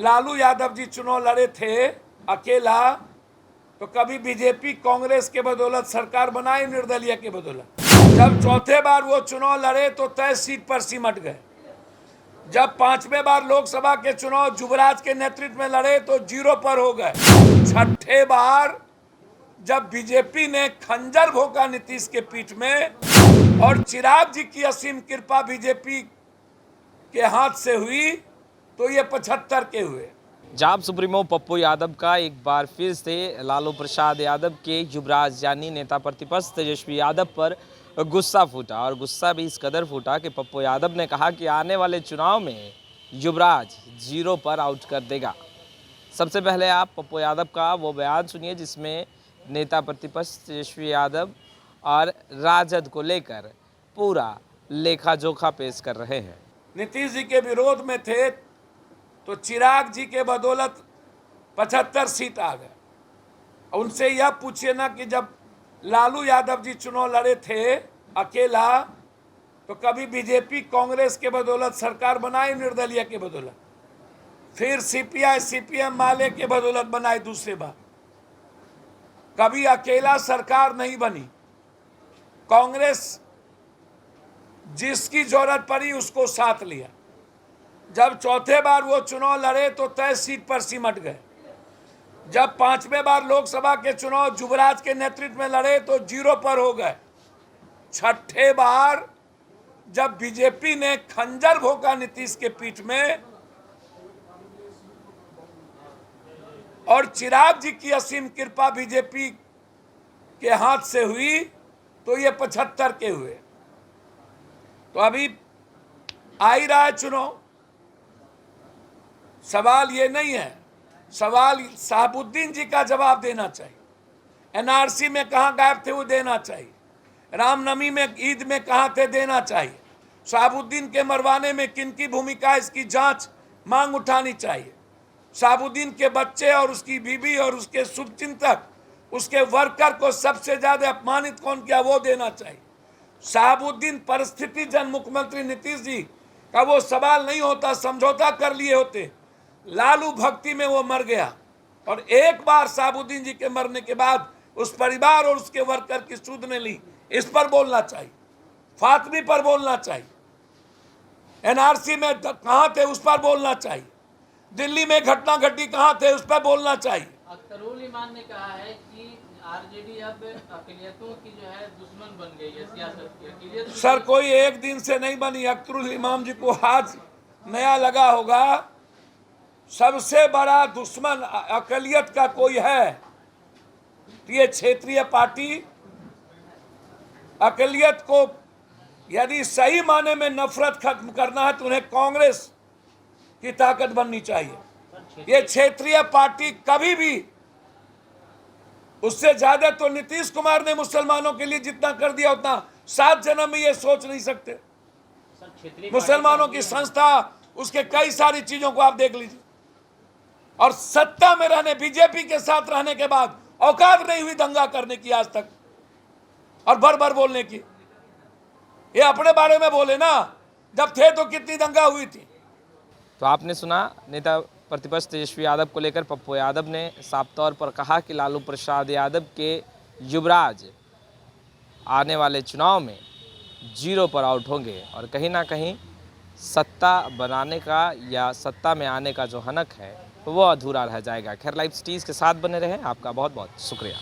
लालू यादव जी चुनाव लड़े थे अकेला, तो कभी बीजेपी कांग्रेस के बदौलत सरकार बनाई, निर्दलीय के बदौलत। जब चौथे बार वो चुनाव लड़े तो तय सीट पर सिमट गए। जब पांचवें बार लोकसभा के चुनाव युवराज के नेतृत्व में लड़े तो 0 पर हो गए। छठे बार जब बीजेपी ने खंजर भोंका नीतीश के पीठ में और चिराग जी की असीम कृपा बीजेपी के हाथ से हुई तो ये 75 के हुए। जाप सुप्रीमो पप्पू यादव का एक बार फिर से लालू प्रसाद यादव के युवराज यानी नेता प्रतिपक्ष तेजस्वी यादव पर गुस्सा फूटा, और गुस्सा भी इस कदर फूटा कि पप्पू यादव ने कहा कि आने वाले चुनाव में युवराज 0 पर आउट कर देगा। सबसे पहले आप पप्पू यादव का वो बयान सुनिए जिसमें नेता प्रतिपक्ष तेजस्वी यादव और राजद को लेकर पूरा लेखा जोखा पेश कर रहे हैं। नीतीश जी के विरोध में थे तो चिराग जी के बदौलत 75 सीट आ गए। उनसे यह पूछिए ना कि जब लालू यादव जी चुनाव लड़े थे अकेला, तो कभी बीजेपी कांग्रेस के बदौलत सरकार बनाई, निर्दलीय के बदौलत। फिर सीपीआई सीपीएम माले के बदौलत बनाई दूसरी बार। कभी अकेला सरकार नहीं बनी। कांग्रेस जिसकी जरूरत पड़ी उसको साथ लिया। जब चौथे बार वो चुनाव लड़े तो तय सीट पर सिमट गए। जब पांचवें बार लोकसभा के चुनाव युवराज के नेतृत्व में लड़े तो 0 पर हो गए। छठे बार जब बीजेपी ने खंजर भोंका नीतीश के पीठ में और चिराग जी की असीम कृपा बीजेपी के हाथ से हुई तो ये 75 के हुए। तो अभी आ ही रहा है चुनाव। सवाल ये नहीं है, सवाल शहाबुद्दीन जी का जवाब देना चाहिए। एनआरसी में कहाँ गायब थे वो देना चाहिए। रामनवमी में ईद में कहाँ थे देना चाहिए। शहाबुद्दीन के मरवाने में किनकी भूमिका, इसकी जांच मांग उठानी चाहिए। शहाबुद्दीन के बच्चे और उसकी बीवी और उसके शुभचिंतक, उसके वर्कर को सबसे ज्यादा अपमानित कौन किया वो देना चाहिए। शहाबुद्दीन परिस्थिति जन मुख्यमंत्री नीतीश जी का वो सवाल नहीं होता, समझौता कर लिए होते। लालू भक्ति में वो मर गया, और एक बार शहाबुद्दीन जी के मरने के बाद उस परिवार और उसके वर्कर की सुध ने ली। इस पर बोलना चाहिए, फातमी पर बोलना चाहिए, एनआरसी में कहाँ थे उस पर बोलना चाहिए, दिल्ली में घटना घटी कहाँ थे उस पर बोलना चाहिए। अख्तरुल इमान ने कहा है कि आरजेडी अब अक़लियतों की जो है दुश्मन बन गई है, सियासत की अक़लियत। सर कोई एक दिन से नहीं बनी। अख्तरुल इमाम जी को आज नया लगा होगा। सबसे बड़ा दुश्मन अक़लियत का कोई है तो ये क्षेत्रीय पार्टी। अक़लियत को यदि सही माने में नफरत खत्म करना है तो उन्हें कांग्रेस की ताकत बननी चाहिए। ये क्षेत्रीय पार्टी कभी भी, उससे ज्यादा तो नीतीश कुमार ने मुसलमानों के लिए जितना कर दिया उतना 7 जन्म में ये सोच नहीं सकते। मुसलमानों की संस्था, उसके कई सारी चीजों को आप देख लीजिए। और सत्ता में रहने, बीजेपी के साथ रहने के बाद औकात नहीं हुई दंगा करने की आज तक, और भर भर बोलने की। ये अपने बारे में बोले ना, जब थे तो कितनी दंगा हुई थी। तो आपने सुना नेता प्रतिपक्ष तेजस्वी यादव को लेकर पप्पू यादव ने साफ तौर पर कहा कि लालू प्रसाद यादव के युवराज आने वाले चुनाव में 0 पर आउट होंगे, और कहीं ना कहीं सत्ता बनाने का या सत्ता में आने का जो हनक है वो अधूरा रह जाएगा। खैर, लाइव स्टीज के साथ बने रहें। आपका बहुत बहुत शुक्रिया।